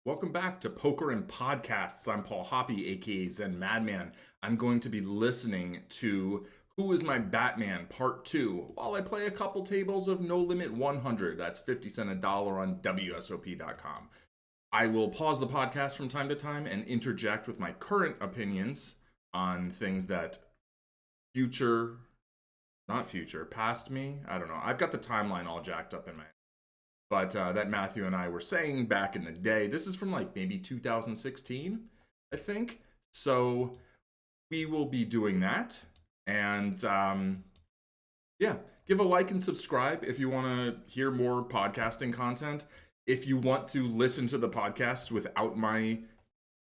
Welcome back to Poker and Podcasts. I'm Paul Hoppy, aka Zen Madman. I'm going to be listening to Who is My Batman Part 2 while I play a couple tables of No Limit 100. That's 50 cent a dollar on WSOP.com. I will pause the podcast from time to time and interject with my current opinions on things that past me. I don't know. I've got the timeline all jacked up in my head. But that Matthew and I were saying back in the day. This is from like maybe 2016, I think. So we will be doing that. And give a like and subscribe if you want to hear more podcasting content. If you want to listen to the podcast without my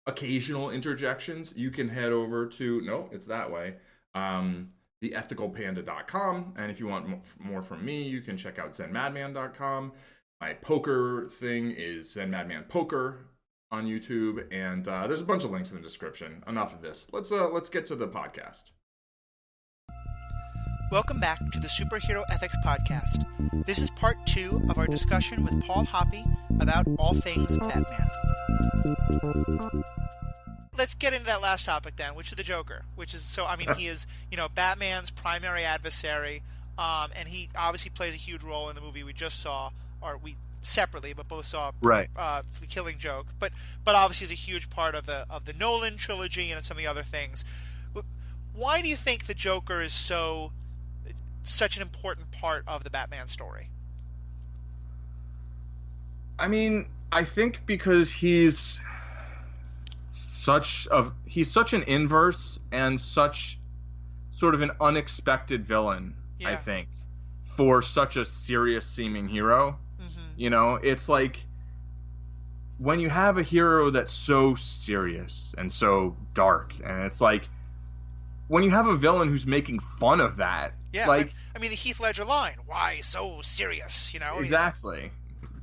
occasional interjections, you can head over to, no, it's that way, TheEthicalPanda.com. And if you want more from me, you can check out ZenMadman.com. My poker thing is Zen Madman Poker on YouTube, and there's a bunch of links in the description. Enough of this. Let's get to the podcast. Welcome back to the Superhero Ethics Podcast. This is part 2 of our discussion with Paul Hoppy about all things Batman. Let's get into that last topic then, which is the Joker. He is, Batman's primary adversary, and he obviously plays a huge role in the movie we just saw. Or we separately, but both saw right. The Killing Joke, but obviously is a huge part of the Nolan trilogy and some of the other things. Why do you think the Joker is such an important part of the Batman story? I mean, I think because he's such an inverse and such sort of an unexpected villain. Yeah. I think for such a serious seeming hero. It's like when you have a hero that's so serious and so dark, and it's like when you have a villain who's making fun of that. Yeah, like the Heath Ledger line, "Why so serious?" Exactly.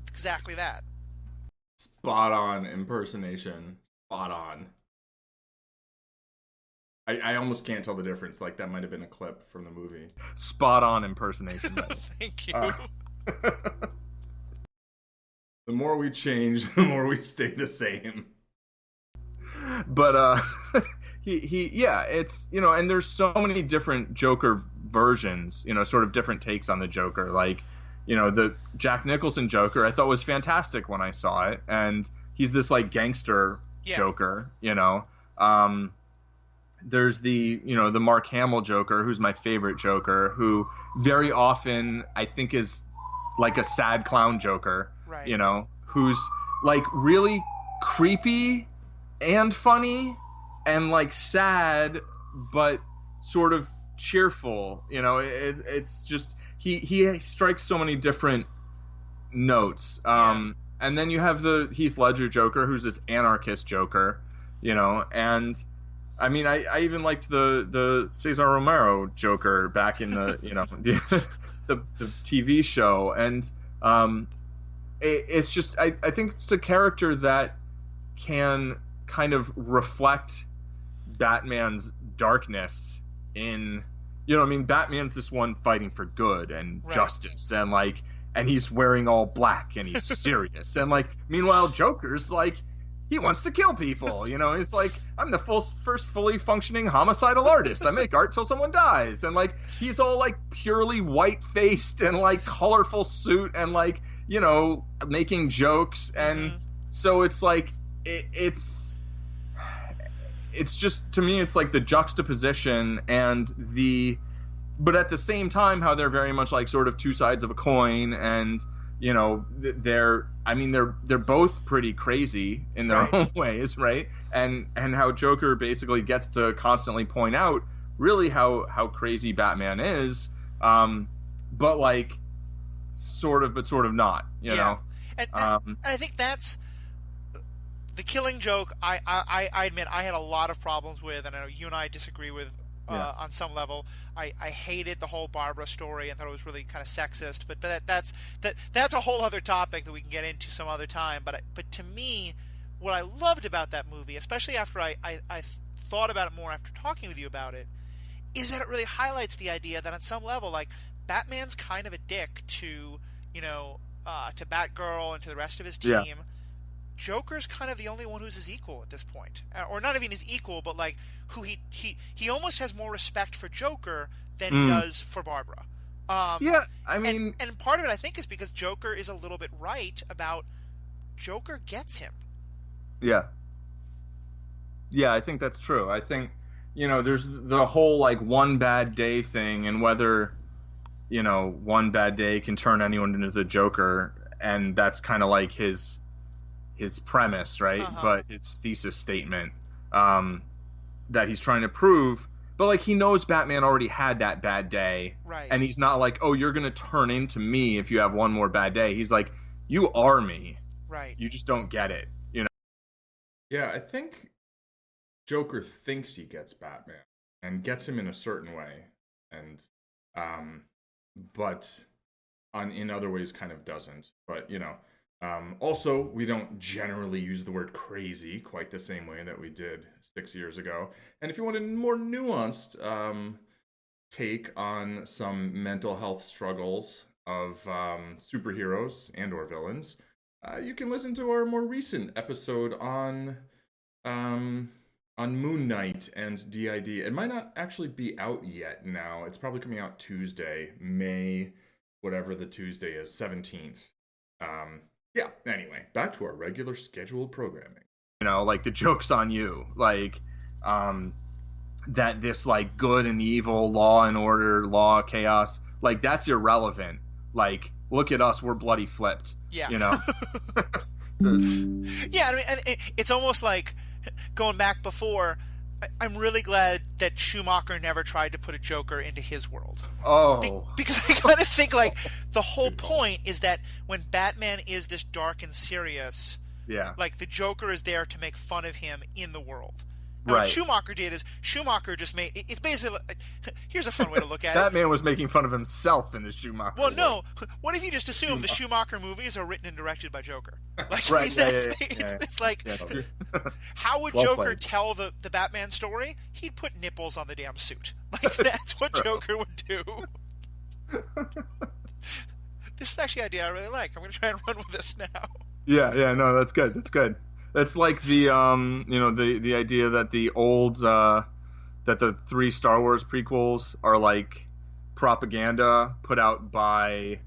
Exactly that. Spot on impersonation. Spot on. I almost can't tell the difference. Like that might have been a clip from the movie. Spot on impersonation. Thank you. The more we change, the more we stay the same. But it's and there's so many different Joker versions, sort of different takes on the Joker. Like, the Jack Nicholson Joker I thought was fantastic when I saw it, and he's this like gangster Joker, There's the Mark Hamill Joker, who's my favorite Joker, who very often I think is like a sad clown Joker, right. Who's like really creepy and funny and like sad, but sort of cheerful. It's just he strikes so many different notes. And then you have the Heath Ledger Joker, who's this anarchist Joker, and I mean, I even liked the Cesar Romero Joker back in the the TV show, and it's just I think it's a character that can kind of reflect Batman's darkness in Batman's this one fighting for good and right. justice, and he's wearing all black and he's serious, and meanwhile Joker's he wants to kill people, He's like, I'm the first fully functioning homicidal artist. I make art till someone dies. And, he's all, purely white-faced and, colorful suit and, making jokes. And so it's, it's just, to me, it's, the juxtaposition and but at the same time, how they're very much, sort of two sides of a coin, and they're both pretty crazy in their right. own ways, right? And how Joker basically gets to constantly point out really how crazy Batman is, but sort of not, you know. And I think that's the Killing Joke. I admit I had a lot of problems with, and I know you and I disagree with on some level. I hated the whole Barbara story and thought it was really kind of sexist, but that's a whole other topic that we can get into some other time. But to me, what I loved about that movie, especially after I thought about it more after talking with you about it, is that it really highlights the idea that on some level, Batman's kind of a dick to Batgirl and to the rest of his team. Joker's kind of the only one who's his equal at this point, or not even his equal, but like who he almost has more respect for Joker than he does for Barbara. Yeah, I mean, and part of it I think is because Joker is a little bit right about Joker gets him. Yeah, I think that's true. I think, there's the whole like one bad day thing, and whether, one bad day can turn anyone into the Joker, and that's kind of like his premise, right? But his thesis statement that he's trying to prove. But like he knows Batman already had that bad day, right? And he's not like, oh, you're gonna turn into me if you have one more bad day. He's like, you are me, right? You just don't get it, Yeah, I think Joker thinks he gets Batman and gets him in a certain way, and but in other ways kind of doesn't. But also we don't generally use the word crazy quite the same way that we did 6 years ago. And if you want a more nuanced take on some mental health struggles of superheroes and or villains, you can listen to our more recent episode on Moon Knight and DID. It might not actually be out yet now. It's probably coming out Tuesday, May, whatever the Tuesday is, 17th. Yeah, anyway, back to our regular scheduled programming. Like the joke's on you. Like, that this like good and evil, law and order, law, chaos, like that's irrelevant. Like, look at us, we're bloody flipped. Yeah. Yeah, I mean, it's almost like going back before. I'm really glad that Schumacher never tried to put a Joker into his world. Oh. Because I kind of think like the whole point is that when Batman is this dark and serious, like the Joker is there to make fun of him in the world. And what Schumacher did is Schumacher just made it's basically here's a fun way to look at it. Batman was making fun of himself in the Schumacher. Well, no. What if you just assume the Schumacher movies are written and directed by Joker? Like, it's like, how would Joker tell the Batman story? He'd put nipples on the damn suit. Like, that's what Joker would do. This is actually an idea I really like. I'm going to try and run with this now. Yeah, no, that's good. That's good. That's like the the idea that the old that the 3 Star Wars prequels are like propaganda put out by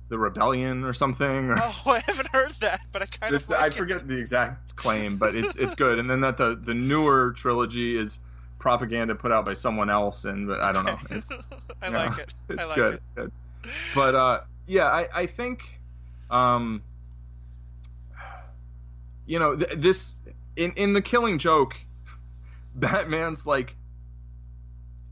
the rebellion or something. Oh, I haven't heard that, but I kind of like I forget the exact claim, but it's good. And then that the newer trilogy is propaganda put out by someone else, and I don't know. I like it. It's good. It's good. But I think this in the Killing Joke, Batman's like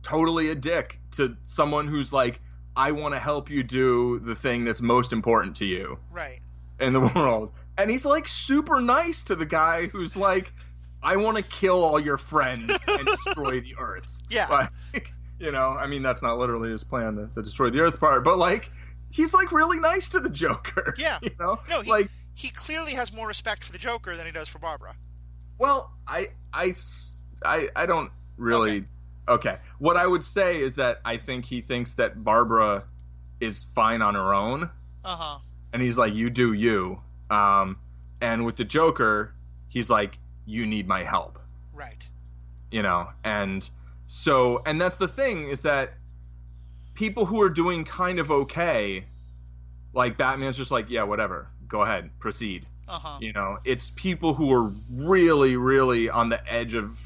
totally a dick to someone who's like, I want to help you do the thing that's most important to you, right, in the world. And he's like super nice to the guy who's like, I want to kill all your friends and destroy the Earth. Yeah, like, I mean, that's not literally his plan, the destroy the Earth part, but like, he's like really nice to the Joker. Yeah, no, he clearly has more respect for the Joker than he does for Barbara. Well, I don't really. Okay. What I would say is that I think he thinks that Barbara is fine on her own. And he's like, you do you. And with the Joker, he's like, you need my help. Right. And that's the thing, is that people who are doing kind of okay, like Batman's just like, yeah, whatever. Go ahead, proceed. It's people who are really, really on the edge of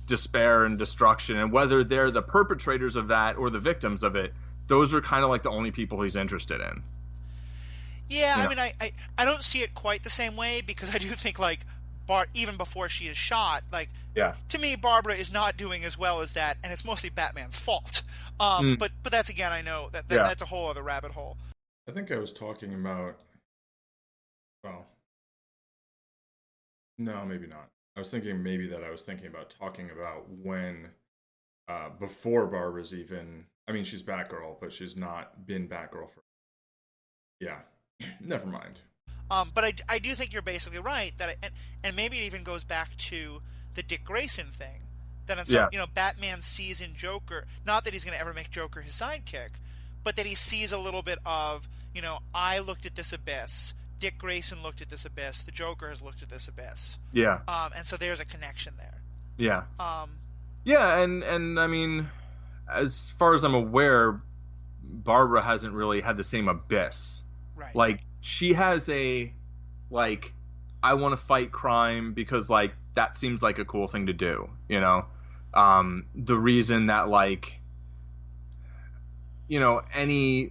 despair and destruction, and whether they're the perpetrators of that or the victims of it, those are kind of like the only people he's interested in. Yeah, I mean, I don't see it quite the same way, because I do think like even before she is shot, like, to me, Barbara is not doing as well as that, and it's mostly Batman's fault. But that's, again, I know that's a whole other rabbit hole. I think I was talking about. Well, no, maybe not. I was thinking about talking about when, before Barbara's even. I mean, she's Batgirl, but she's not been Batgirl for. Yeah, never mind. But I do think you're basically right that, and maybe it even goes back to the Dick Grayson thing. That Batman sees in Joker, not that he's going to ever make Joker his sidekick, but that he sees a little bit of, I looked at this abyss. Dick Grayson looked at this abyss. The Joker has looked at this abyss. Yeah. And so there's a connection there. Yeah. Yeah, and I mean, as far as I'm aware, Barbara hasn't really had the same abyss. Right. Like, she has a, like, I want to fight crime because, like, that seems like a cool thing to do, you know? The reason that, like, you know, any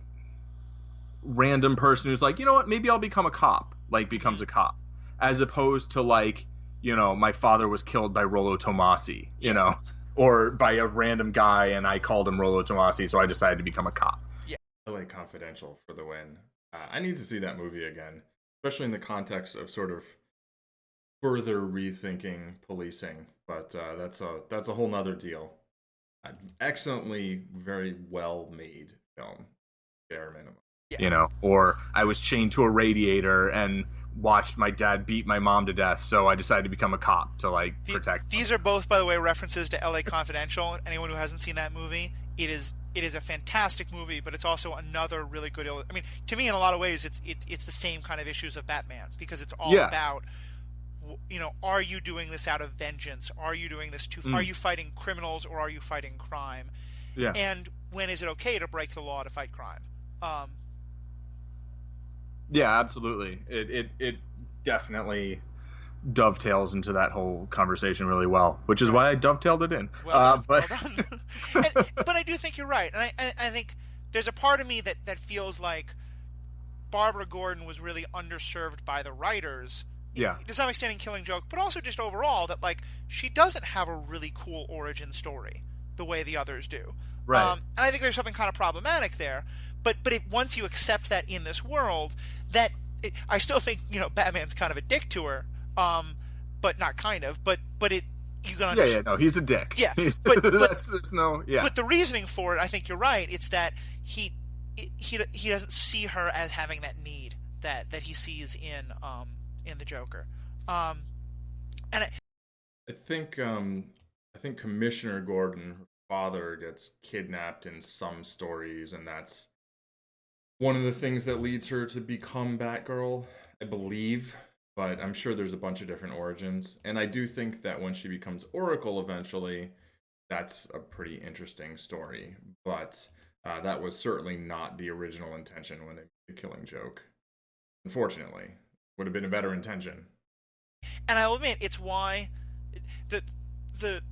random person who's like, you know what, maybe I'll become a cop, like, becomes a cop. As opposed to, like, you know, my father was killed by Rollo Tomasi, you know? Or by a random guy, and I called him Rollo Tomasi, so I decided to become a cop. Yeah. LA Confidential for the win. I need to see that movie again, especially in the context of sort of further rethinking policing. But that's a whole nother deal. Excellently, very well made film, bare minimum. Yeah. You know, or I was chained to a radiator and watched my dad beat my mom to death, so I decided to become a cop to, like, protect These are both, by the way, references to LA Confidential. Anyone who hasn't seen that movie, it is a fantastic movie, but it's also another really good. I mean, to me, in a lot of ways, it's the same kind of issues of Batman, because it's all about, you know, are you doing this out of vengeance? Are you doing this are you fighting criminals, or are you fighting crime? Yeah. And when is it okay to break the law to fight crime? Yeah, absolutely. It definitely dovetails into that whole conversation really well, which is why I dovetailed it in. Well done. But I do think you're right, and I think there's a part of me that feels like Barbara Gordon was really underserved by the writers. Yeah. To some extent in Killing Joke, but also just overall that, like, she doesn't have a really cool origin story the way the others do. Right. And I think there's something kind of problematic there. But once you accept that in this world, I still think, you know, Batman's kind of a dick to her, but not kind of, but you can understand. No, he's a dick. Yeah, but there's no. But the reasoning for it, I think you're right. It's that he doesn't see her as having that need that he sees in the Joker, and I think Commissioner Gordon, her father, gets kidnapped in some stories, and that's one of the things that leads her to become Batgirl, I believe, but I'm sure there's a bunch of different origins. And I do think that when she becomes Oracle eventually, that's a pretty interesting story. But that was certainly not the original intention when they made The Killing Joke. Unfortunately, would have been a better intention. And I'll admit, it's why the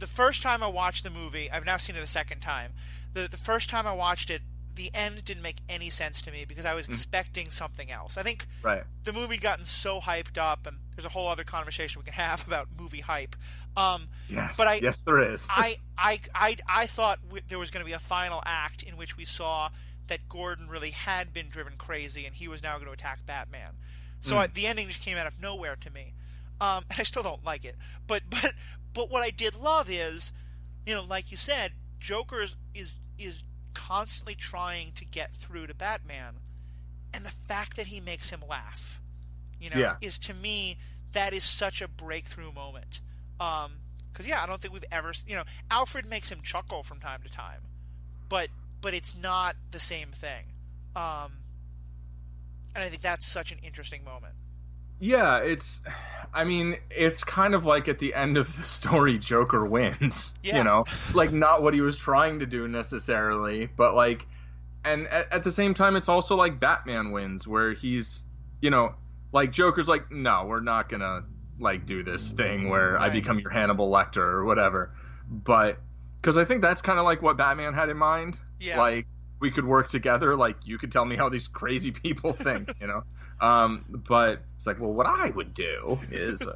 first time I watched the movie, I've now seen it a second time. The first time I watched it, the end didn't make any sense to me because I was expecting something else. I think the movie had gotten so hyped up, and there's a whole other conversation we can have about movie hype. Yes, but yes, there is. I thought there was going to be a final act in which we saw that Gordon really had been driven crazy, and he was now going to attack Batman. So the ending just came out of nowhere to me, and I still don't like it. But what I did love is, you know, like you said, Joker is constantly trying to get through to Batman, and the fact that he makes him laugh, you know, is, to me, that is such a breakthrough moment. Because I don't think we've ever, you know, Alfred makes him chuckle from time to time, but it's not the same thing. And I think that's such an interesting moment. Yeah, it's kind of like at the end of the story, Joker wins, you know, like not what he was trying to do necessarily, but like, and at the same time, it's also like Batman wins, where he's, you know, like Joker's like, no, we're not gonna like do this thing where I become your Hannibal Lecter or whatever, but because I think that's kind of like what Batman had in mind. Yeah. Like, we could work together, like you could tell me how these crazy people think, you know. But it's like, well, what I would do is,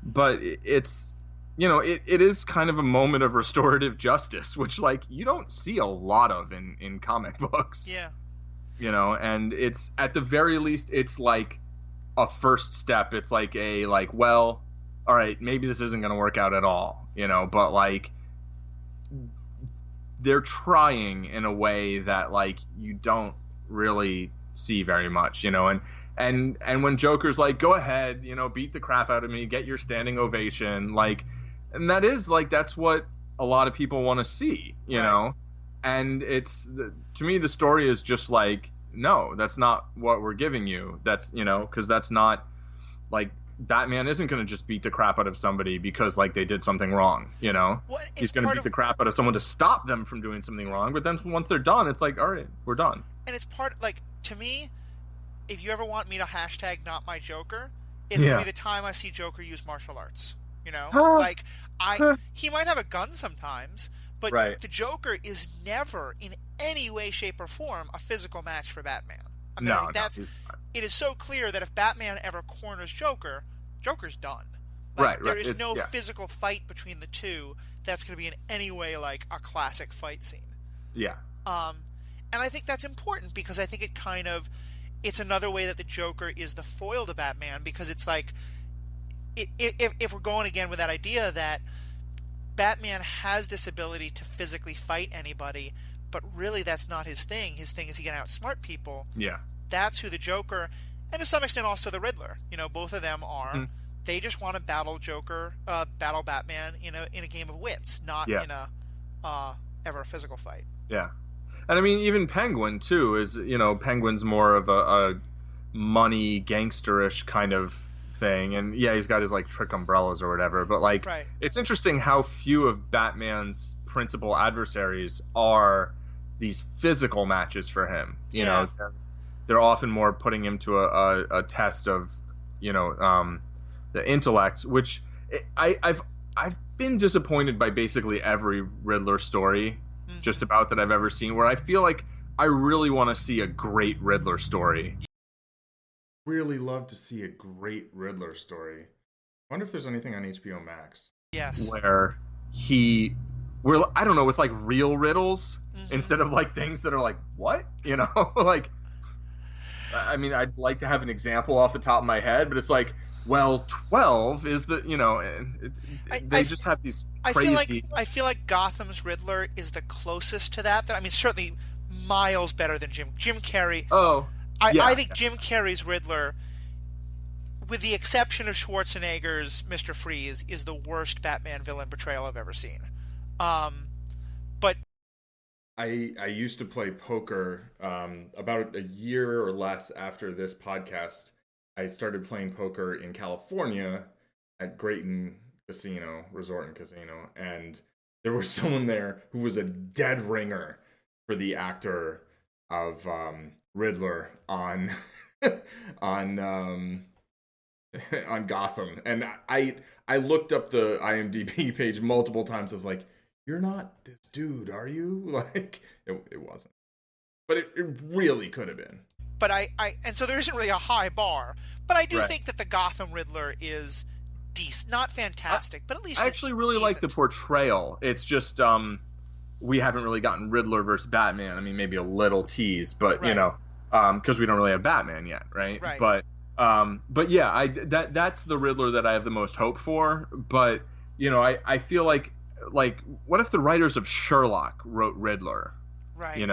but it's, you know, it is kind of a moment of restorative justice, which, like, you don't see a lot of in comic books. Yeah. You know, and it's, at the very least, it's like a first step. It's like well, all right, maybe this isn't going to work out at all, you know, but like, they're trying in a way that, like, you don't really see very much, you know, and when Joker's like, go ahead, you know, beat the crap out of me, get your standing ovation, like, and that is, like, that's what a lot of people want to see, you know, and it's, to me, the story is just like, no, that's not what we're giving you. That's, because that's not, like, Batman isn't going to just beat the crap out of somebody because, like, they did something wrong, Well, he's going to beat the crap out of someone to stop them from doing something wrong, but then once they're done, it's like, all right, we're done. And it's to me, if you ever want me to hashtag not my Joker, it's going to be the time I see Joker use martial arts, he might have a gun sometimes, but the Joker is never, in any way, shape, or form, a physical match for Batman. I mean, it is so clear that if Batman ever corners Joker, Joker's done. There is no physical fight between the two that's going to be in any way like a classic fight scene. Yeah. And I think that's important because I think it's another way that the Joker is the foil to Batman, because it's like, if we're going again with that idea that Batman has this ability to physically fight anybody, but really that's not his thing. His thing is he can outsmart people. Yeah. That's who the Joker, and to some extent also the Riddler, both of them are. They just want to battle Batman in a game of wits, not in ever a physical fight. Yeah. And I mean, even Penguin too is, Penguin's more of a money gangsterish kind of thing, and he's got his like trick umbrellas or whatever, but like it's interesting how few of Batman's principal adversaries are these physical matches for him. They're often more putting him to a test of the intellect, which I've been disappointed by basically every Riddler story just about that I've ever seen, where I feel like I really want to see a great Riddler story. Really love to see a great Riddler story. I wonder if there's anything on HBO Max. Yes. Where I don't know, with like real riddles instead of like things that are like, what? Like, I mean, I'd like to have an example off the top of my head, but it's like, well, 12 is the, they just have these crazy... I feel like Gotham's Riddler is the closest to that. I mean, certainly miles better than Jim Carrey. Oh, I think Jim Carrey's Riddler, with the exception of Schwarzenegger's Mr. Freeze, is the worst Batman villain portrayal I've ever seen. But I used to play poker about a year or less after this podcast. I started playing poker in California at Grayton Resort and Casino, and there was someone there who was a dead ringer for the actor of Riddler on on Gotham, and I looked up the IMDb page multiple times. I was like, "You're not this dude, are you?" Like, it wasn't, but it really could have been. But and so there isn't really a high bar, but I do think that the Gotham Riddler is decent, not fantastic, but at least I actually really like the portrayal. It's just we haven't really gotten Riddler versus Batman. I mean, maybe a little tease, but because we don't really have Batman yet, right? But yeah, that's the Riddler that I have the most hope for. But I feel like what if the writers of Sherlock wrote Riddler? Right.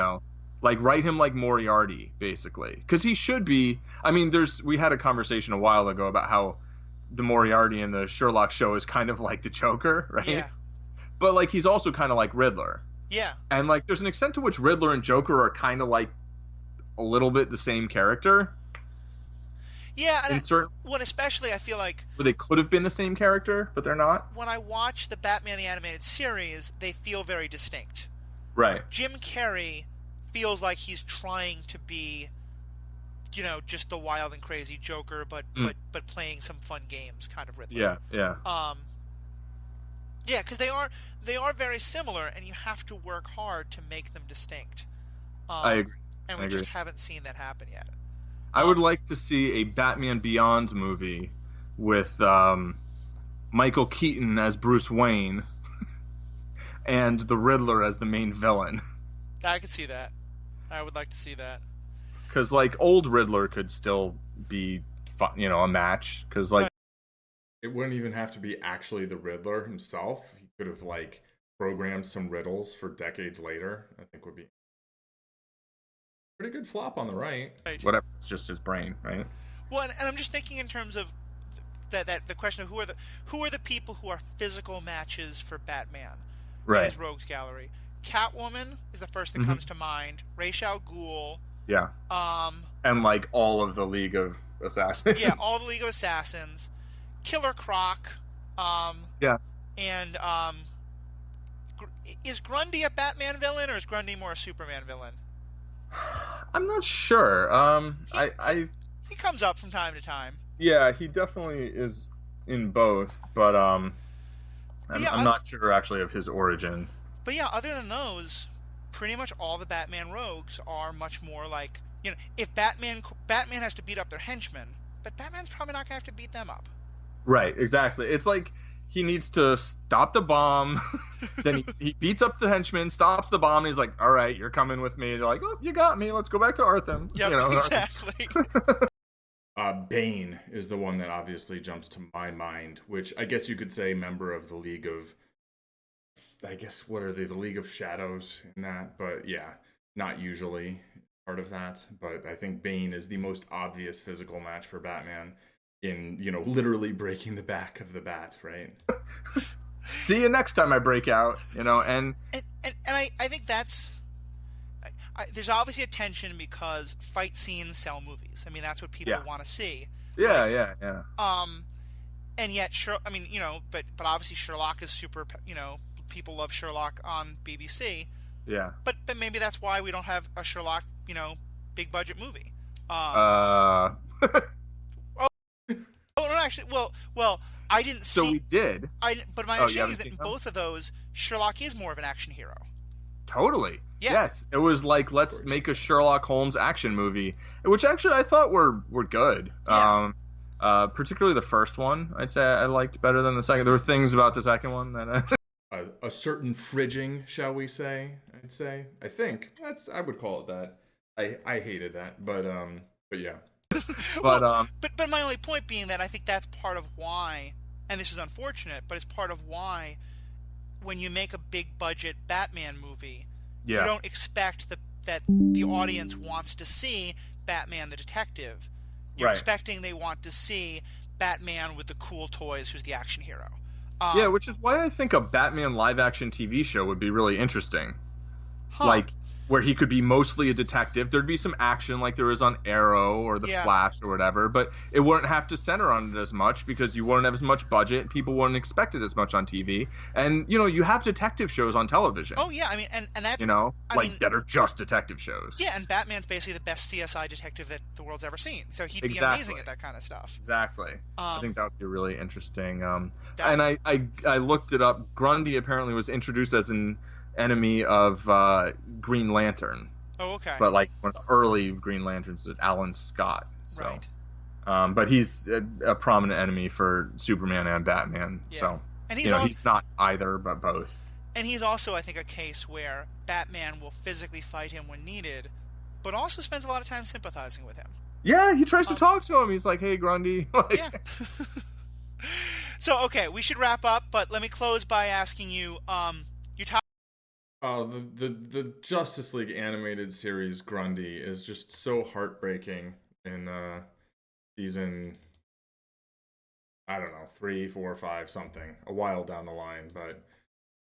Like, write him like Moriarty, basically, because he should be. I mean, we had a conversation a while ago about how the Moriarty in the Sherlock show is kind of like the Joker, right? Yeah. But like, he's also kind of like Riddler. Yeah. And like, there's an extent to which Riddler and Joker are kind of like a little bit the same character. Yeah, and especially I feel like where they could have been the same character, but they're not. When I watch the Batman the Animated Series, they feel very distinct. Right. Jim Carrey feels like he's trying to be, just the wild and crazy Joker, but playing some fun games, kind of Riddler. Yeah. Yeah, because they are very similar, and you have to work hard to make them distinct. I agree. And we just haven't seen that happen yet. I would like to see a Batman Beyond movie with Michael Keaton as Bruce Wayne and the Riddler as the main villain. I could see that. I would like to see that. Because, like, old Riddler could still be, a match. Because, like... It wouldn't even have to be actually the Riddler himself. He could have, like, programmed some riddles for decades later. I think would be pretty good flop on the right. Whatever, it's just his brain, right? Well, and I'm just thinking in terms of that the question of who are the people who are physical matches for Batman in his rogues gallery. Catwoman is the first that comes to mind. Ra's al Ghul, Yeah. And like all of the League of Assassins. Yeah, all the League of Assassins, Killer Croc. Yeah. And is Grundy a Batman villain, or is Grundy more a Superman villain? I'm not sure. He comes up from time to time. Yeah, he definitely is in both, but I'm not sure actually of his origin. But yeah, other than those, pretty much all the Batman rogues are much more like, if Batman has to beat up their henchmen, but Batman's probably not gonna have to beat them up. Right, exactly. It's like he needs to stop the bomb, then he beats up the henchman, stops the bomb, and he's like, all right, you're coming with me. They're like, oh, you got me, let's go back to Arkham. Yep, exactly. Bane is the one that obviously jumps to my mind, which I guess you could say member of the League of, I guess, what are they, the League of Shadows in that? But yeah, not usually part of that. But I think Bane is the most obvious physical match for Batman in, literally breaking the back of the bat, right? See you next time I break out, and I think that's... there's obviously a tension because fight scenes sell movies. I mean, that's what people want to see. Yeah, like, yeah. And yet, but obviously Sherlock is super. People love Sherlock on BBC. Yeah. But maybe that's why we don't have a Sherlock, big budget movie. Oh no, actually, well, I didn't see. So we did. But my understanding is that in both of those, Sherlock is more of an action hero. Totally. Yeah. Yes, it was like, let's make a Sherlock Holmes action movie, which actually I thought were good. Yeah. Particularly the first one, I'd say I liked better than the second. There were things about the second one that a certain fridging, shall we say? I'd say. I would call it that. I hated that, but yeah. But my only point being that I think that's part of why, and this is unfortunate, but it's part of why when you make a big budget Batman movie, you don't expect that the audience wants to see Batman the detective. You're expecting they want to see Batman with the cool toys who's the action hero. Which is why I think a Batman live-action TV show would be really interesting. Huh. Like, where he could be mostly a detective. There'd be some action like there is on Arrow or The Flash or whatever, but it wouldn't have to center on it as much because you wouldn't have as much budget. People wouldn't expect it as much on TV. And, you have detective shows on television. Oh, yeah. I mean, and that's... that are just detective shows. Yeah, and Batman's basically the best CSI detective that the world's ever seen. So he'd be amazing at that kind of stuff. Exactly. I think that would be really interesting. And I looked it up. Grundy apparently was introduced as an enemy of Green Lantern. Oh, okay. But like one of the early Green Lanterns, Alan Scott. So. Right. But he's a prominent enemy for Superman and Batman. Yeah. So and he's not either, but both. And he's also, I think, a case where Batman will physically fight him when needed, but also spends a lot of time sympathizing with him. Yeah, he tries to talk to him. He's like, "Hey, Grundy." Yeah. So, okay, we should wrap up, but let me close by asking you, your top... the Justice League animated series Grundy is just so heartbreaking in season, I don't know, 3, 4, 5, something, a while down the line, but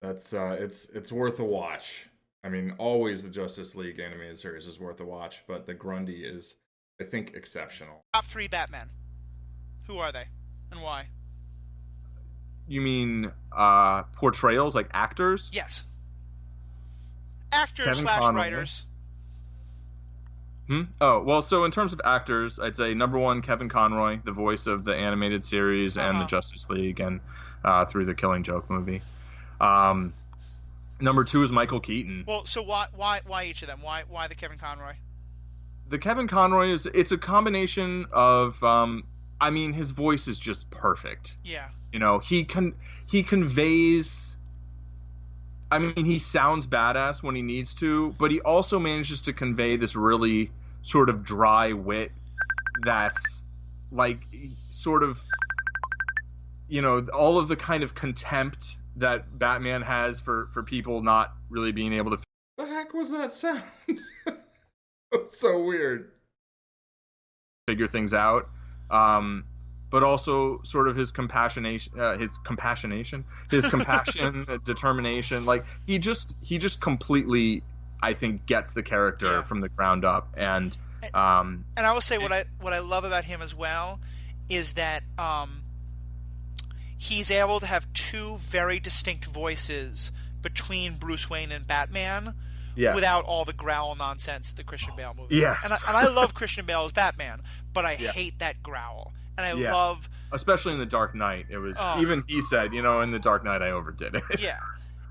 that's it's worth a watch. I mean, always the Justice League animated series is worth a watch, but the Grundy is, I think, exceptional. Top 3 Batman. Who are they and why? You mean portrayals, like actors? Yes. Actors / writers. Oh, well, so in terms of actors, I'd say number 1, Kevin Conroy, the voice of the animated series and the Justice League and through the Killing Joke movie. Number 2 is Michael Keaton. Well, so why each of them? Why the Kevin Conroy? The Kevin Conroy it's a combination of his voice is just perfect. Yeah. He conveys, he sounds badass when he needs to, but he also manages to convey this really sort of dry wit that's like sort of, all of the kind of contempt that Batman has for people not really being able to... The heck was that sound? It's so weird. Figure things out. But also sort of his compassion, determination. Like he just completely I think gets the character from the ground up. And I will say what I love about him as well is that he's able to have two very distinct voices between Bruce Wayne and Batman without all the growl nonsense of the Christian Bale movies. Yes. And I love Christian Bale as Batman, but I hate that growl. And I love... Especially in The Dark Knight. It was... even he said, in The Dark Knight I overdid it. Yeah.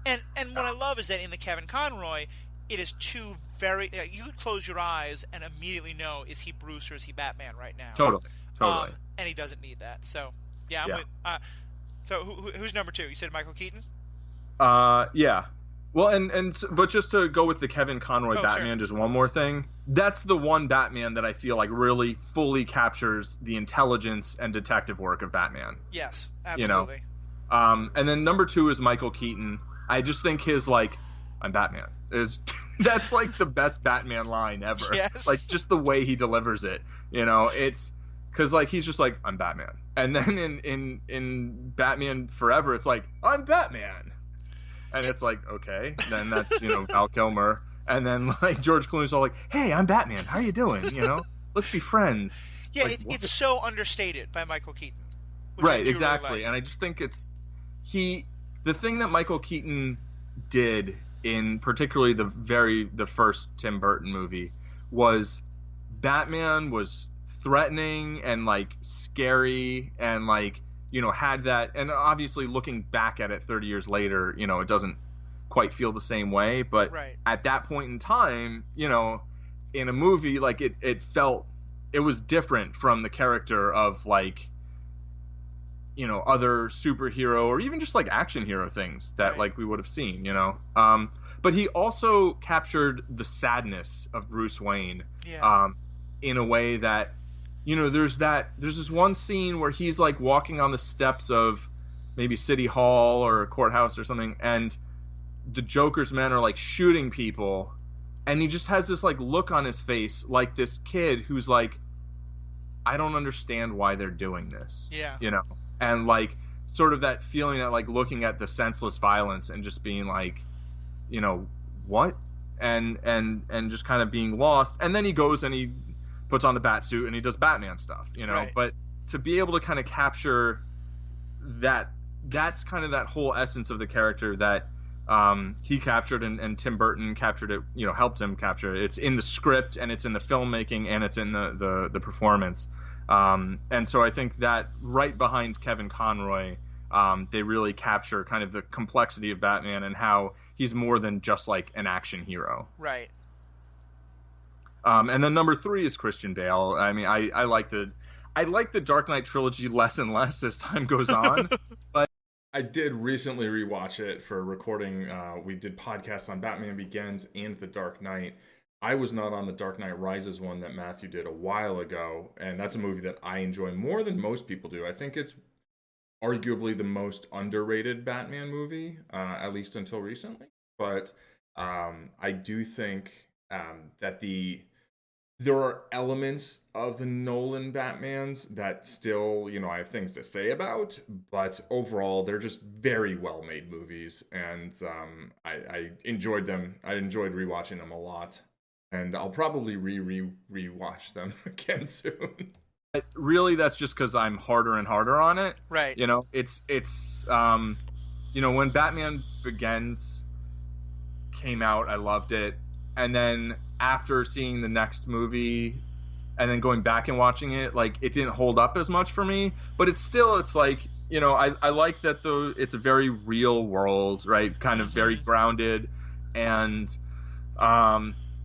And what I love is that in the Kevin Conroy, it is two very... you could close your eyes and immediately know, is he Bruce or is he Batman right now? Totally. And he doesn't need that. So, I'm with... so who's number 2? You said Michael Keaton? Yeah. Well, but just to go with the Kevin Conroy Batman, just one more thing. That's the one Batman that I feel like really fully captures the intelligence and detective work of Batman. Yes, absolutely. And then number 2 is Michael Keaton. I just think his, I'm Batman that's like the best Batman line ever. Yes. Like, just the way he delivers it. It's because, he's just like, I'm Batman. And then in Batman Forever, it's like, I'm Batman. And it's like, okay, then that's, Val Kilmer. And then, George Clooney's all like, hey, I'm Batman. How are you doing? Let's be friends. Yeah, it's so understated by Michael Keaton. Right, exactly. Really. And I just think the thing that Michael Keaton did in particularly the first Tim Burton movie was Batman was threatening and, scary and, had that, and obviously looking back at it 30 years later, it doesn't quite feel the same way, but at that point in time, in a movie, it felt, it was different from the character of other superhero or even just action hero things that we would have seen, but he also captured the sadness of Bruce Wayne in a way that there's this one scene where he's walking on the steps of maybe City Hall or a courthouse or something, and the Joker's men are shooting people, and he just has this look on his face, like this kid who's I don't understand why they're doing this. Yeah. And sort of that feeling that looking at the senseless violence and just being what? And just kind of being lost. And then he goes and he puts on the bat suit and he does Batman stuff, but to be able to kind of capture that's kind of that whole essence of the character that he captured and Tim Burton captured it, helped him capture it. It's in the script and it's in the filmmaking and it's in the performance. And so I think that right behind Kevin Conroy, they really capture kind of the complexity of Batman and how he's more than just an action hero. Right. And then number 3 is Christian Bale. I mean, I like the Dark Knight trilogy less and less as time goes on. But I did recently rewatch it for recording. We did podcasts on Batman Begins and The Dark Knight. I was not on The Dark Knight Rises one that Matthew did a while ago, and that's a movie that I enjoy more than most people do. I think it's arguably the most underrated Batman movie, at least until recently. But I do think that there are elements of the Nolan Batmans that still, I have things to say about, but overall, they're just very well-made movies, and I enjoyed them. I enjoyed rewatching them a lot, and I'll probably rewatch them again soon. But really, that's just because I'm harder and harder on it. Right. It's when Batman Begins came out, I loved it. And then after seeing the next movie and then going back and watching it, it didn't hold up as much for me. But it's I like that it's a very real world, right? Kind of very grounded. And,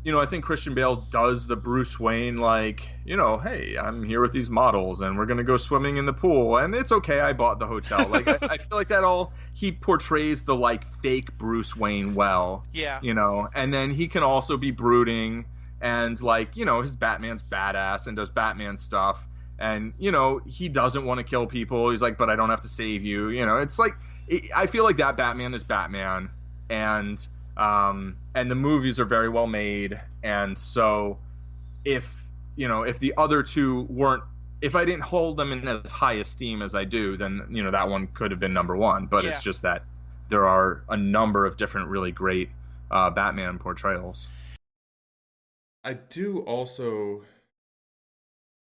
I think Christian Bale does the Bruce Wayne, hey, I'm here with these models and we're going to go swimming in the pool. And it's okay, I bought the hotel. I feel like that he portrays the, fake Bruce Wayne well. Yeah. And then he can also be brooding and, his Batman's badass and does Batman stuff. And, he doesn't want to kill people. He's like, but I don't have to save you. It's I feel like that Batman is Batman. And the movies are very well made, and so if the other two weren't, if I didn't hold them in as high esteem as I do, then that one could have been number 1. But it's just that there are a number of different really great Batman portrayals. I do also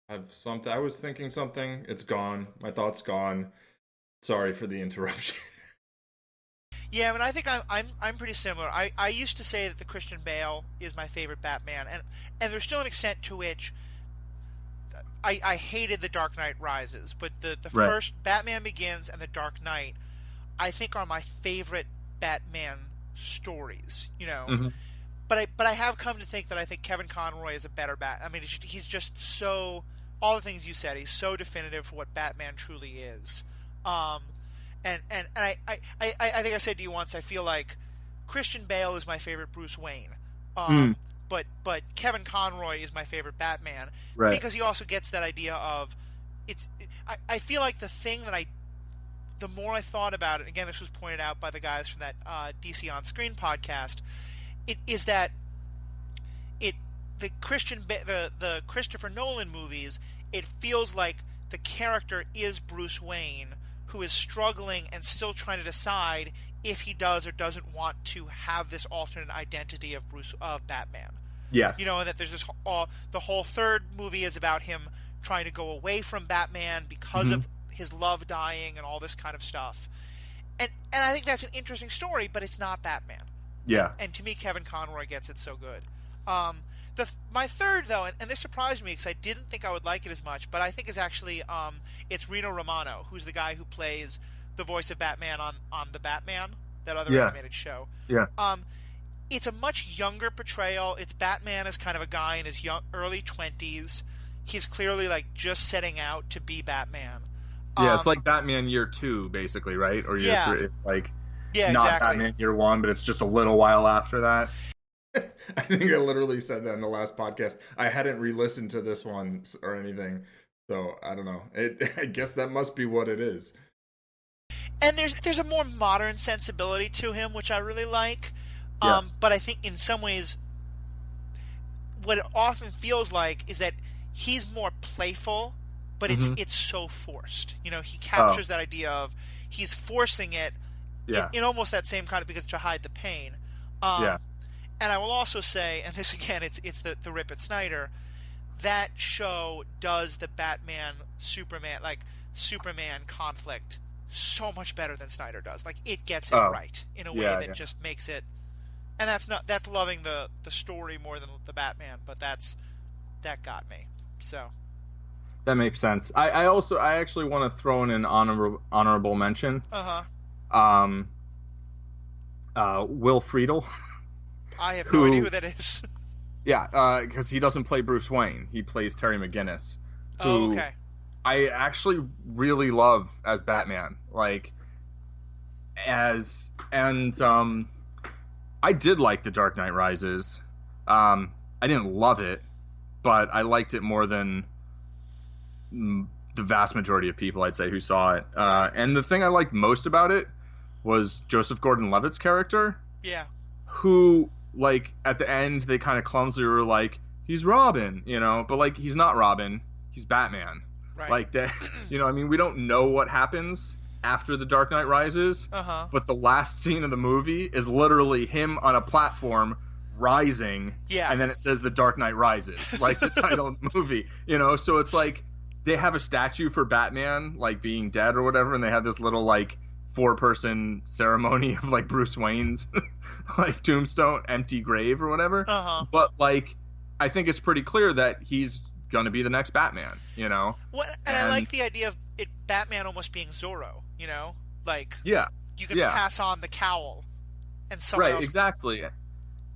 have something. I was thinking something. It's gone. My thought's gone. Sorry for the interruption. Yeah, I mean, I think I'm pretty similar. I used to say that the Christian Bale is my favorite Batman, and there's still an extent to which I hated The Dark Knight Rises, but the Right. first Batman Begins and The Dark Knight, I think, are my favorite Batman stories. You know, Mm-hmm. but I have come to think that I think Kevin Conroy is a better Bat. I mean, he's just so, all the things you said. He's so definitive for what Batman truly is. And I think I said to you once, I feel like Christian Bale is my favorite Bruce Wayne. But Kevin Conroy is my favorite Batman, Right. because he also gets that idea of I feel like the more I thought about it, again, this was pointed out by the guys from that DC On Screen podcast, it is that the Christopher Nolan movies, it feels like the character is Bruce Wayne, who is struggling and still trying to decide if he does or doesn't want to have this alternate identity of Batman. Yes. You know, and that there's this the whole third movie is about him trying to go away from Batman because of his love dying and all this kind of stuff. And I think that's an interesting story, but it's not Batman. Yeah. And to me, Kevin Conroy gets it so good. My third, though, and this surprised me because I didn't think I would like it as much, but I think is actually it's Rino Romano, who's the guy who plays the voice of Batman on The Batman, that other animated show. Yeah. It's a much younger portrayal. It's Batman as kind of a guy in his early 20s. He's clearly like just setting out to be Batman. Yeah, it's like Batman Year 2, basically, right? Or Year 3. It's like not exactly. Batman Year 1, but it's just a little while after that. I think I literally said that in the last podcast. I hadn't re-listened to this one or anything, so I don't know. I guess that must be what it is. And there's a more modern sensibility to him, which I really like. Yeah. But I think in some ways, what it often feels like is that he's more playful, but it's so forced. You know, he captures that idea of he's forcing it in almost that same kind of, because to hide the pain. And I will also say, and this again, it's the rip at Snyder, that show does the Batman Superman conflict so much better than Snyder does. Like, it gets it right in a way that just makes it, and that's loving the story more than the Batman, but that got me. So that makes sense. I actually want to throw in an honorable mention. Will Friedle. I have no idea who that is. Yeah, because he doesn't play Bruce Wayne. He plays Terry McGinnis. Who I actually really love as Batman. Like, I did like The Dark Knight Rises. I didn't love it, but I liked it more than the vast majority of people, I'd say, who saw it. And the thing I liked most about it was Joseph Gordon-Levitt's character. Yeah. Who, like, at the end, they kind of clumsily were like, he's Robin, you know? But, like, he's not Robin. He's Batman. Right. Like, that, you know, I mean, we don't know what happens after The Dark Knight Rises, but the last scene of the movie is literally him on a platform rising, and then it says The Dark Knight Rises, like the title of the movie, you know? So it's like, they have a statue for Batman, like, being dead or whatever, and they have this little, like, 4-person ceremony of, like, Bruce Wayne's like tombstone, empty grave or whatever. But, like, I think it's pretty clear that he's gonna be the next Batman, you know? Well, and I like the idea of Batman almost being Zorro, you know? Like, you can pass on the cowl and someone else. Exactly.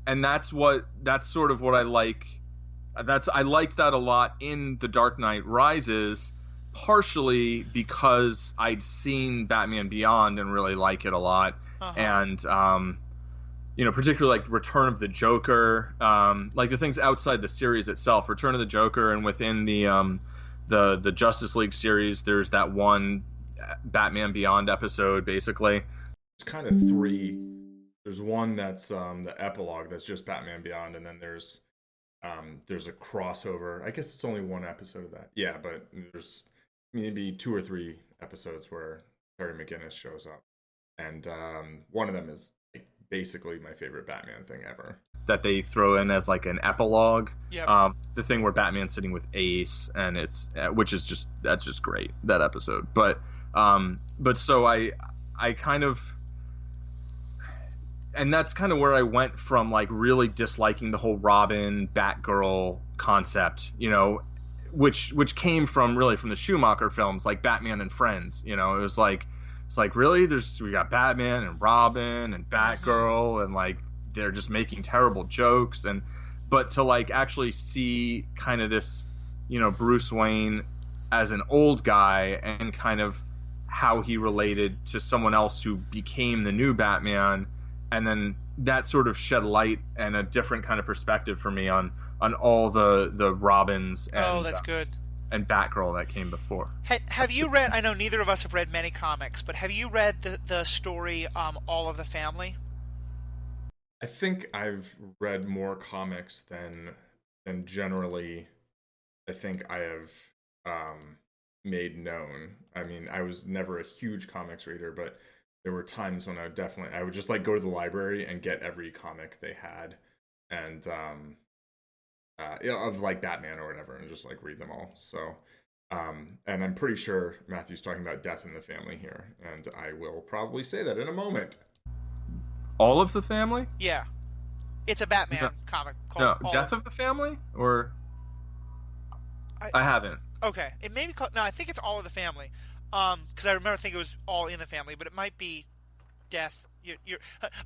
And that's sort of what I like. I liked that a lot in The Dark Knight Rises, partially because I'd seen Batman Beyond and really like it a lot. And, you know, particularly like Return of the Joker, like the things outside the series itself, Return of the Joker, and within the Justice League series, there's that one Batman Beyond episode, basically. It's kind of 3. There's one that's the epilogue that's just Batman Beyond, and then there's a crossover. I guess it's only one episode of that. Yeah, but there's maybe 2 or 3 episodes where Terry McGinnis shows up, and one of them is basically my favorite Batman thing ever. That they throw in as like an epilogue. Yep. The thing where Batman's sitting with Ace, and it's that's just great, that episode. But so I kind of, and that's kind of where I went from like really disliking the whole Robin Batgirl concept, which came from the Schumacher films, like Batman and Friends. It was like, it's like, really, we got Batman and Robin and Batgirl, and like they're just making terrible jokes, but to like actually see kind of this, Bruce Wayne as an old guy and kind of how he related to someone else who became the new Batman, and then that sort of shed light and a different kind of perspective for me on all the Robins and that's good. And Batgirl that came before. Have you read, I know neither of us have read many comics, but have you read the story All of the Family? I think I've read more comics than generally I think I have made known. I mean, I was never a huge comics reader, but there were times when I would just like go to the library and get every comic they had, and of like Batman or whatever, and just like read them all. So and I'm pretty sure Matthew's talking about Death in the Family here, and I will probably say that in a moment. All of the Family? Yeah. It's a Batman comic called Death of the Family? Or I haven't. Okay. It may be called, no, I think it's All of the Family. Because I remember thinking it was All in the Family, but it might be Death.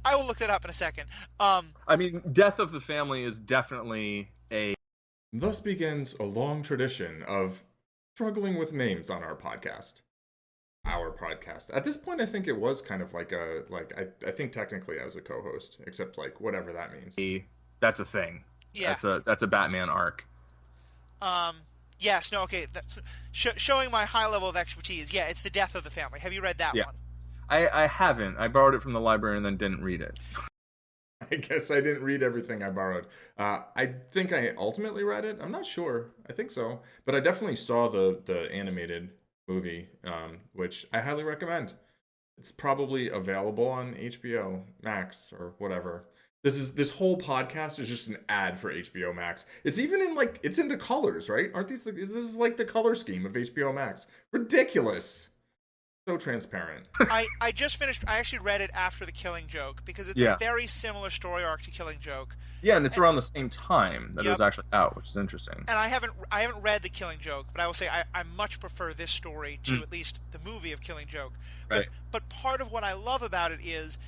I will look that up in a second. I mean, Death of the Family is definitely a... Thus begins a long tradition of struggling with names on our podcast. At this point, I think it was kind of like I think technically I was a co-host, except like whatever that means. That's a thing. Yeah. That's a Batman arc. Yes. No. Okay. Showing my high level of expertise. Yeah, it's the Death of the Family. Have you read that one? I haven't. I borrowed it from the library and then didn't read it. I guess I didn't read everything I borrowed. I think I ultimately read it. I'm not sure. I think so, but I definitely saw the animated movie, which I highly recommend. It's probably available on HBO Max or whatever. This whole podcast is just an ad for HBO Max. It's even in it's in the colors, right? Aren't these this is like the color scheme of HBO Max? Ridiculous. So transparent. I just finished. I actually read it after The Killing Joke because it's a very similar story arc to Killing Joke. Yeah, and it's around the same time that it was actually out, which is interesting. And I haven't read The Killing Joke, but I will say I much prefer this story to at least the movie of Killing Joke. Right. But part of what I love about it is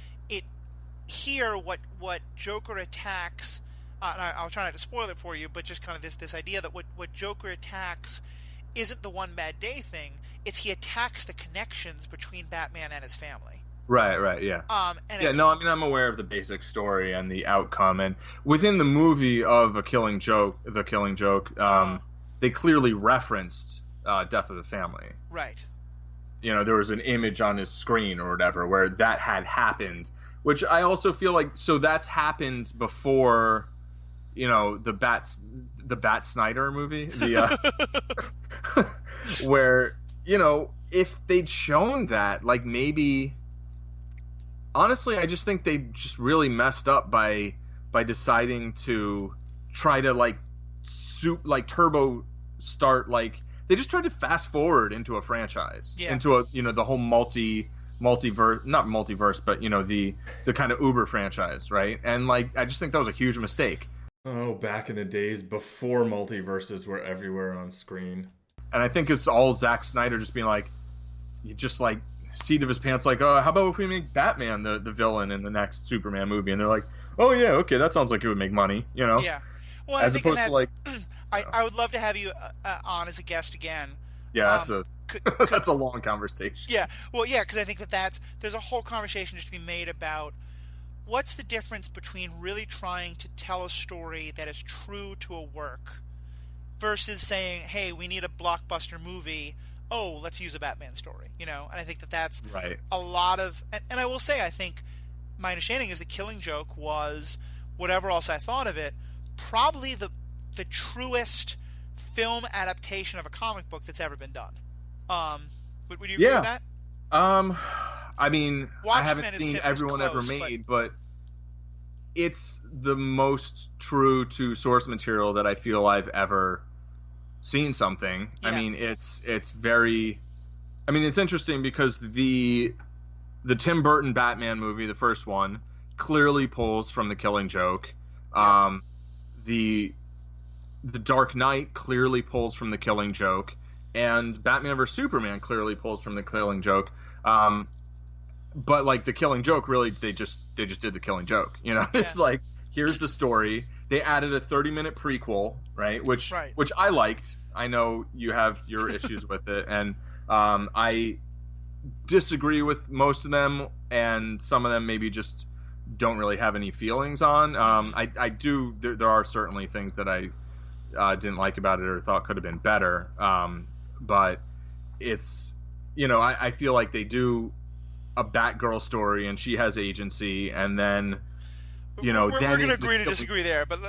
what Joker attacks. And I'll try not to spoil it for you, but just kind of this idea that what Joker attacks isn't the one bad day thing. It's he attacks the connections between Batman and his family. Right, yeah. I'm aware of the basic story and the outcome, and within the movie of The Killing Joke, they clearly referenced Death of the Family. Right. There was an image on his screen or whatever where that had happened, which I also feel like that's happened before, the Bat Snyder movie, where. If they'd shown that, maybe... Honestly, I just think they just really messed up by deciding to try to, turbo start, They just tried to fast forward into a franchise. Yeah. Into the whole multiverse... Not multiverse, but, the kind of Uber franchise, right? And, I just think that was a huge mistake. Oh, back in the days before multiverses were everywhere on screen. And I think it's all Zack Snyder just being seat of his pants, oh, how about if we make Batman the villain in the next Superman movie? And they're like, oh yeah, okay, that sounds like it would make money, Yeah. Well, as opposed to I would love to have you on as a guest again. Yeah, that's a long conversation. Yeah, well, yeah, because I think there's a whole conversation just to be made about what's the difference between really trying to tell a story that is true to a work versus saying, hey, we need a blockbuster movie. Oh, let's use a Batman story, And I think that's right. A lot of... And I will say, I think my understanding is The Killing Joke was, whatever else I thought of it, probably the truest film adaptation of a comic book that's ever been done. Would you agree with that? I mean, I haven't seen everyone close, ever made, but it's the most true to source material that I feel I've ever seen something. Yeah. I mean, it's very. I mean, it's interesting because the Tim Burton Batman movie, the first one, clearly pulls from The Killing Joke. Yeah. The Dark Knight clearly pulls from The Killing Joke, and Batman vs Superman clearly pulls from The Killing Joke. But like The Killing Joke, really, they just did The Killing Joke. You know, it's like, here's the story. They added a 30-minute prequel, right? Which I liked. I know you have your issues with it, and I disagree with most of them, and some of them maybe just don't really have any feelings on. I do. There are certainly things that I didn't like about it or thought could have been better. But it's, you know, I feel like they do a Batgirl story and she has agency, and then, you know, we're going to agree to disagree there. But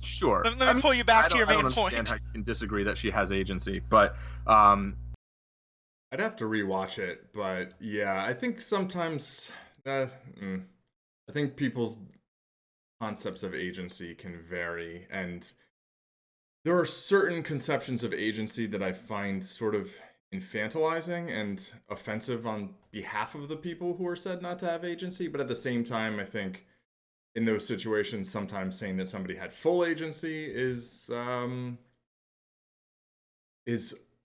sure, let me pull you back to your main point. I don't understand how you can disagree that she has agency, but I'd have to rewatch it. But yeah, I think sometimes I think people's concepts of agency can vary, and there are certain conceptions of agency that I find sort of infantilizing and offensive on behalf of the people who are said not to have agency. But at the same time, I think in those situations, sometimes saying that somebody had full agency is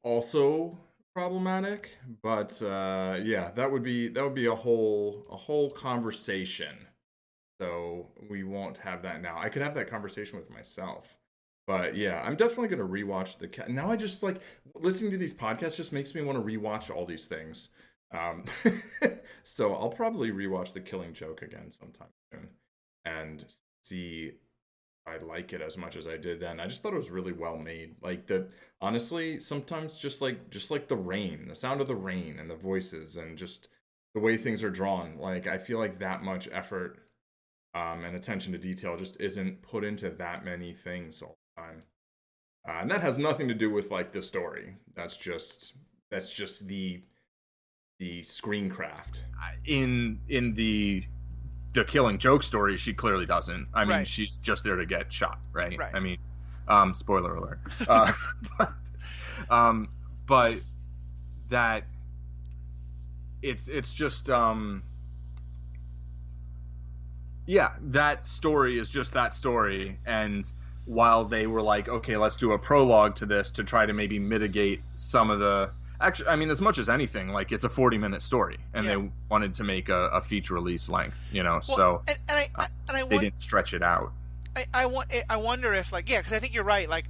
also problematic. But yeah, that would be a whole conversation. So we won't have that now. I could have that conversation with myself. But yeah, I'm definitely going to rewatch the cat. Now I just like listening to these podcasts just makes me want to rewatch all these things. So I'll probably rewatch The Killing Joke again sometime soon and see if I like it as much as I did then. I just thought it was really well made. Like honestly, sometimes just like the rain, the sound of the rain and the voices and just the way things are drawn. Like I feel like that much effort and attention to detail just isn't put into that many things all the time. And that has nothing to do with like the story. That's just the screencraft. In the Killing Joke story, she clearly doesn't. I mean, she's just there to get shot, right? I mean, spoiler alert. But that it's just yeah, that story is just that story. And while they were like, okay, let's do a prologue to this to try to maybe mitigate some of the... Actually, I mean, as much as anything, like, it's a 40-minute story, and they wanted to make a feature release length, you know, so they didn't stretch it out. I wonder if, like, yeah, because I think you're right, like,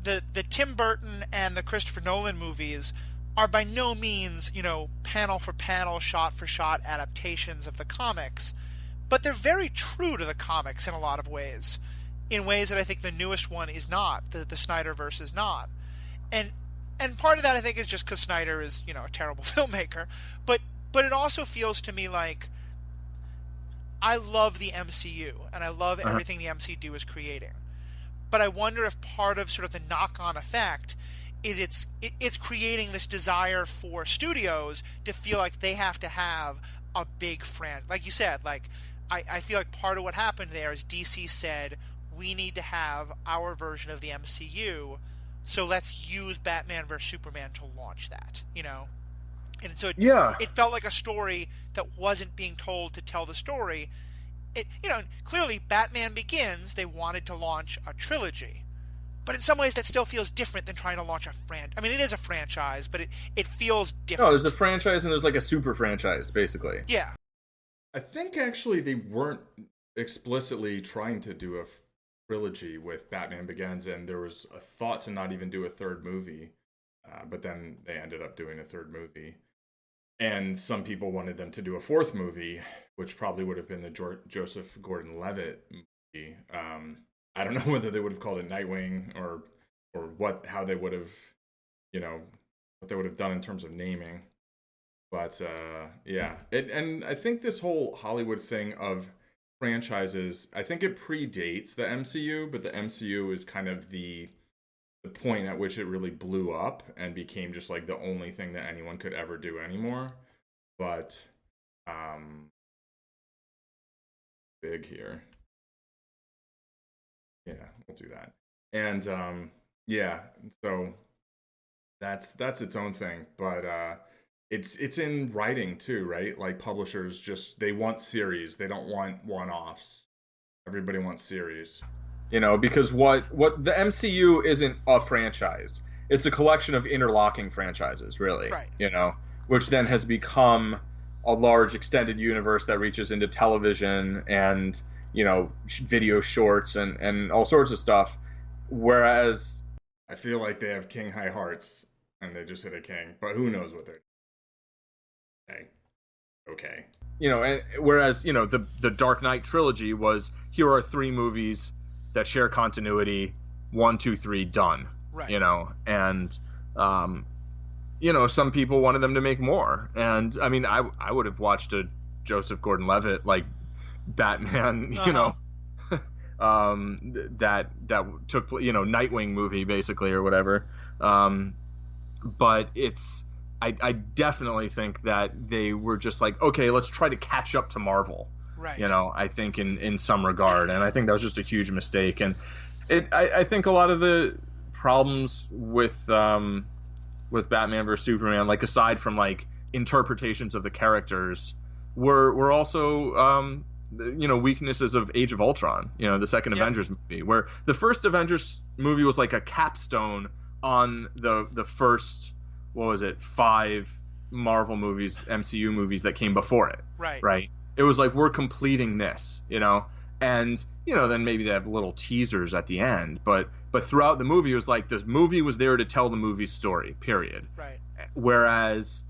the Tim Burton and the Christopher Nolan movies are by no means, you know, panel for panel, shot for shot adaptations of the comics, but they're very true to the comics in a lot of ways, in ways that I think the newest one is not, the Snyderverse is not. And part of that, I think, is just because Snyder is, you know, a terrible filmmaker. But it also feels to me like I love the MCU, and I love everything the MCU is creating. But I wonder if part of sort of the knock-on effect is it's creating this desire for studios to feel like they have to have a big franchise. Like you said, like I feel like part of what happened there is DC said, we need to have our version of the MCU, so let's use Batman vs Superman to launch that, you know? And so it felt like a story that wasn't being told to tell the story. You know, clearly Batman Begins, they wanted to launch a trilogy. But in some ways that still feels different than trying to launch a franchise. I mean, it is a franchise, but it feels different. No, there's a franchise and there's like a super franchise, basically. Yeah. I think actually they weren't explicitly trying to do a trilogy with Batman Begins, and there was a thought to not even do a third movie, but then they ended up doing a third movie. And some people wanted them to do a fourth movie, which probably would have been the Joseph Gordon-Levitt movie. I don't know whether they would have called it Nightwing or how they would have, you know, what they would have done in terms of naming. But yeah, and I think this whole Hollywood thing of franchises, I think it predates the MCU, but the MCU is kind of the point at which it really blew up and became just like the only thing that anyone could ever do anymore. But big here. Yeah, we'll do that. And yeah, so that's its own thing, but it's in writing too, right? Like publishers they want series. They don't want one-offs. Everybody wants series. Because what the MCU isn't a franchise. It's a collection of interlocking franchises, really. Right. Which then has become a large extended universe that reaches into television and, video shorts and all sorts of stuff. Whereas I feel like they have king high hearts and they just hit a king, but who knows what they're okay. And whereas, the Dark Knight trilogy was, here are 3 movies that share continuity, 1, 2, 3, done. Right. And some people wanted them to make more. And I mean, I would have watched a Joseph Gordon-Levitt like Batman, that took, Nightwing movie basically or whatever. But I definitely think that they were just like, okay, let's try to catch up to Marvel. Right. I think in some regard, and I think that was just a huge mistake. And I think a lot of the problems with Batman vs Superman, like aside from like interpretations of the characters, were also weaknesses of Age of Ultron, the second Avengers movie, where the first Avengers movie was like a capstone on the first, what was it, 5 Marvel movies, MCU movies that came before it. Right. It was like, we're completing this, and then maybe they have little teasers at the end, but throughout the movie it was like the movie was there to tell the movie's story, period. Right. Whereas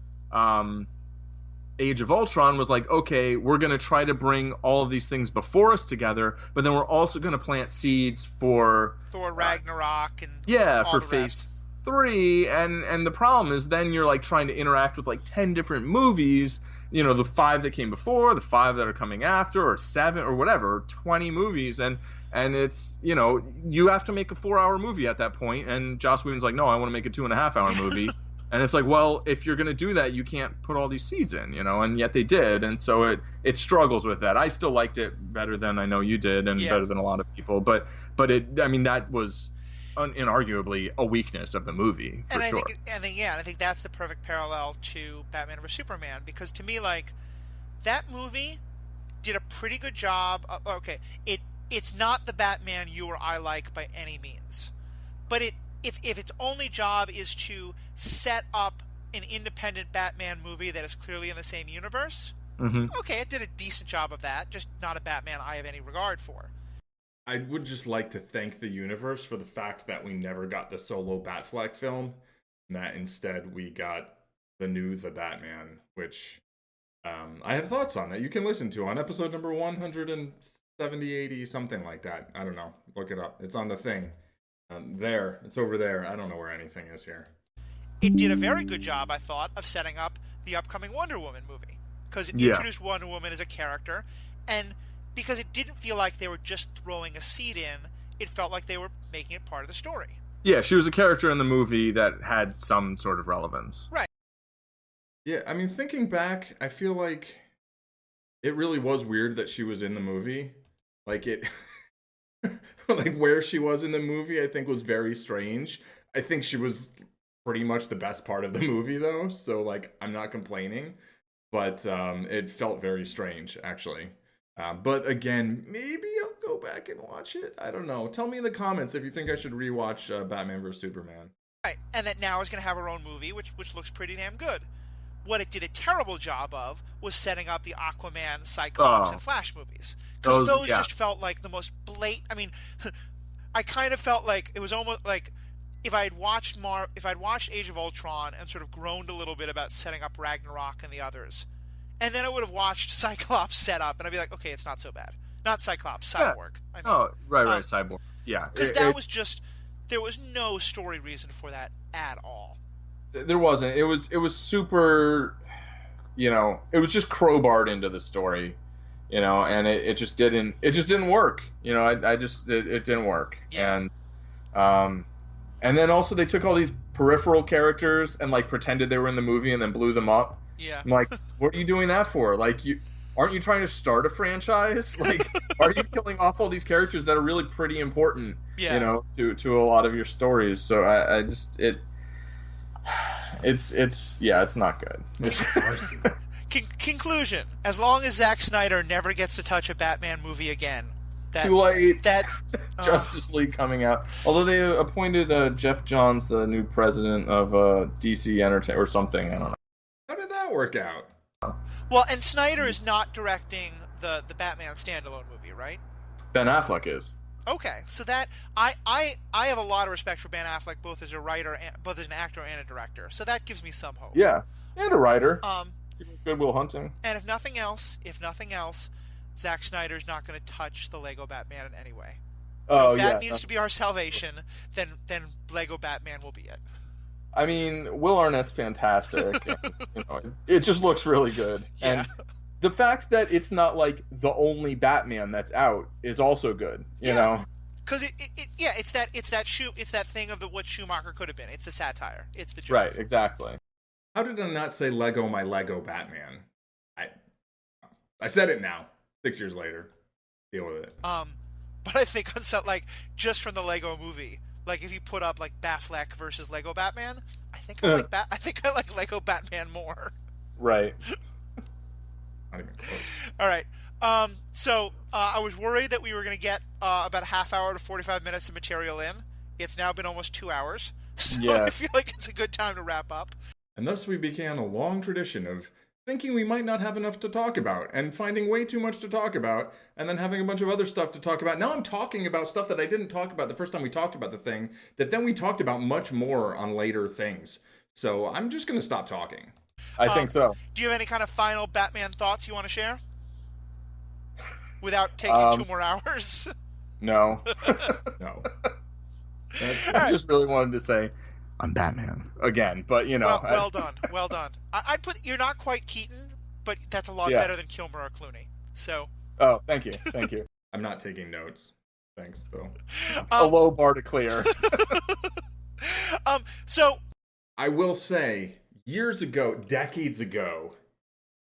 Age of Ultron was like, okay, we're going to try to bring all of these things before us together, but then we're also going to plant seeds for Thor Ragnarok and for Phase 3, and the problem is then you're like trying to interact with like 10 different movies, the 5 that came before, the 5 that are coming after, or 7 or whatever, 20 movies, and it's, you have to make a 4-hour movie at that point, and Joss Whedon's like, no, I want to make a 2.5-hour movie. And it's like, well, if you're going to do that, you can't put all these seeds in, and yet they did, and so it struggles with that. I still liked it better than I know you did, and better than a lot of people, but that was inarguably a weakness of the movie, for sure. I think that's the perfect parallel to Batman vs Superman, because to me, like, that movie did a pretty good job. Okay, it's not the Batman you or I like by any means, but if its only job is to set up an independent Batman movie that is clearly in the same universe, okay, it did a decent job of that, just not a Batman I have any regard for. I would just like to thank the universe for the fact that we never got the solo Batfleck film, and that instead we got The Batman, which I have thoughts on that you can listen to on episode number 170, 80, something like that. I don't know. Look it up. It's on the thing. There. It's over there. I don't know where anything is here. It did a very good job, I thought, of setting up the upcoming Wonder Woman movie, because it introduced Wonder Woman as a character, and because it didn't feel like they were just throwing a seed in, it felt like they were making it part of the story. Yeah, she was a character in the movie that had some sort of relevance. Right. Yeah, I mean, thinking back, I feel like it really was weird that she was in the movie. Like, like, where she was in the movie, I think was very strange. I think she was pretty much the best part of the movie, though, so, like, I'm not complaining. But it felt very strange, actually. But again, maybe I'll go back and watch it. I don't know. Tell me in the comments if you think I should rewatch Batman vs Superman. Right, and that now is going to have her own movie, which looks pretty damn good. What it did a terrible job of was setting up the Aquaman, Cyclops, and Flash movies. Because those just felt like the most blatant. I mean, I kind of felt like it was almost like if I'd watched Age of Ultron and sort of groaned a little bit about setting up Ragnarok and the others, and then I would have watched Cyclops set up, and I'd be like, okay, it's not so bad. Not Cyclops, Cyborg. Yeah. I mean, right, Cyborg. Yeah. Because that was just, there was no story reason for that at all. There wasn't. It was super, it was just crowbarred into the story, and it just didn't work. It didn't work. Yeah. And then also they took all these peripheral characters and like pretended they were in the movie and then blew them up. Yeah. I'm like, what are you doing that for? Like, aren't you trying to start a franchise? Like, are you killing off all these characters that are really pretty important, to a lot of your stories? So it's not good. Conclusion: as long as Zack Snyder never gets to touch a Batman movie again, too late. That's Justice League coming out. Although they appointed Jeff Johns the new president of DC Entertainment or something. I don't know. How did that work out? Well, and Snyder is not directing the Batman standalone movie, right? Ben Affleck is. Okay, so that I have a lot of respect for Ben Affleck, both as a writer, both as an actor and a director. So that gives me some hope. Yeah, and a writer. Good Will Hunting. And if nothing else, Zack Snyder's not going to touch the Lego Batman in any way. So if that needs to be our salvation, then Lego Batman will be it. I mean, Will Arnett's fantastic. And, it just looks really good. Yeah. And the fact that it's not like the only Batman that's out is also good. You know, because it's that thing of what Schumacher could have been. It's a satire. It's the joke. Right. Exactly. How did I not say Lego my Lego Batman? I said it now. 6 years later, deal with it. But I think on just from the Lego movie, like if you put up like Batfleck versus Lego Batman, I think I like Lego Batman more. Right. Not even close. All right. So I was worried that we were going to get about a half hour to 45 minutes of material in. It's now been almost 2 hours, so I feel like it's a good time to wrap up. And thus we began a long tradition of thinking we might not have enough to talk about, and finding way too much to talk about, and then having a bunch of other stuff to talk about. Now I'm talking about stuff that I didn't talk about the first time we talked about the thing, that then we talked about much more on later things. So I'm just going to stop talking. I think so. Do you have any kind of final Batman thoughts you want to share? Without taking 2 more hours? No. No. I just really wanted to say, I'm Batman again, but well done. I'd put you're not quite Keaton, but that's a lot better than Kilmer or Clooney. So. Oh, thank you. I'm not taking notes. Thanks, though. A low bar to clear. So. I will say, years ago, decades ago,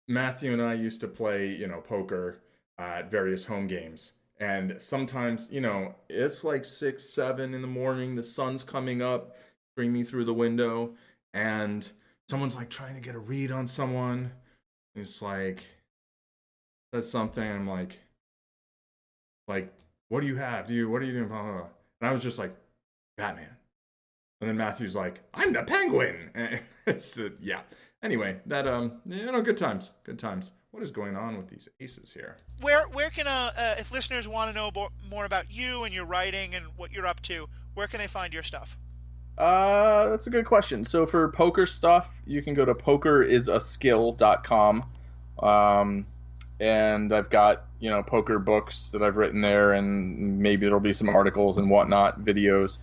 Matthew and I used to play, poker at various home games. And sometimes, it's like 6, 7 in the morning, the sun's coming up, streaming through the window, and someone's like trying to get a read on someone. It's like, says something, and I'm like, what do you have? What are you doing? Blah, blah, blah. And I was just like, Batman. And then Matthew's like, I'm the Penguin. And it's Anyway, that good times. What is going on with these aces here? Where can if listeners want to know more about you and your writing and what you're up to, where can they find your stuff? That's a good question. So for poker stuff, you can go to pokerisaskill.com. And I've got, poker books that I've written there, and maybe there'll be some articles and whatnot, videos.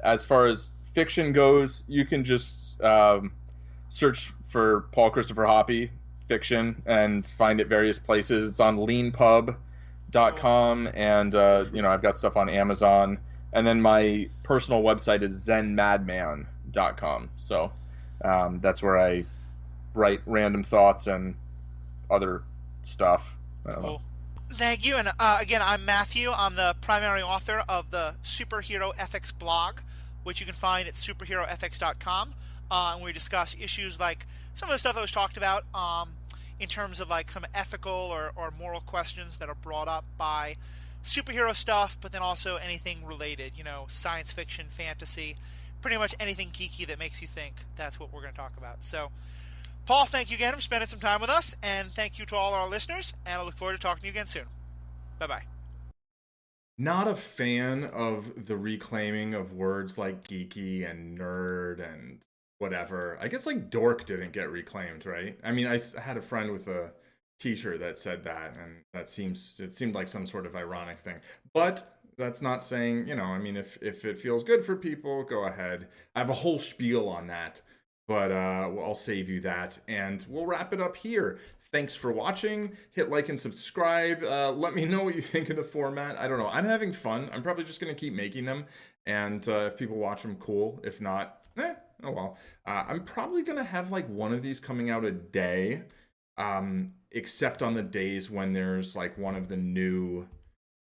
As far as fiction goes, you can just search for Paul Christopher Hoppy fiction and find it various places. It's on leanpub.com, and I've got stuff on Amazon. And then my personal website is zenmadman.com. So that's where I write random thoughts and other stuff. Cool. Thank you. And again, I'm Matthew. I'm the primary author of the Superhero Ethics blog, which you can find at superheroethics.com. And we discuss issues like some of the stuff that was talked about in terms of like some ethical or moral questions that are brought up by superhero stuff, but then also anything related, science fiction, fantasy, pretty much anything geeky that makes you think. That's what we're going to talk about. So, Paul, thank you again for spending some time with us, and thank you to all our listeners, and I look forward to talking to you again soon. Bye-bye. Not a fan of the reclaiming of words like geeky and nerd and whatever. I guess like dork didn't get reclaimed, right? I mean, I had a friend with a t-shirt that said that, and it seemed like some sort of ironic thing. But that's not saying, if it feels good for people, go ahead. I have a whole spiel on that, but I'll save you that, and we'll wrap it up here. Thanks for watching. Hit like and subscribe. Let me know what you think of the format. I don't know. I'm having fun. I'm probably just going to keep making them, and if people watch them, cool. If not, Oh well. I'm probably gonna have like one of these coming out a day, except on the days when there's like one of the new,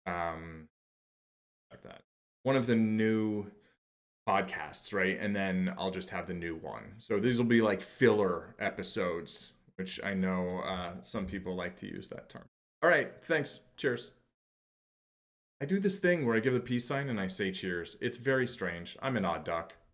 like that, one of the new podcasts, right? And then I'll just have the new one. So these will be like filler episodes, which I know some people like to use that term. All right, thanks. Cheers. I do this thing where I give the peace sign and I say cheers. It's very strange. I'm an odd duck.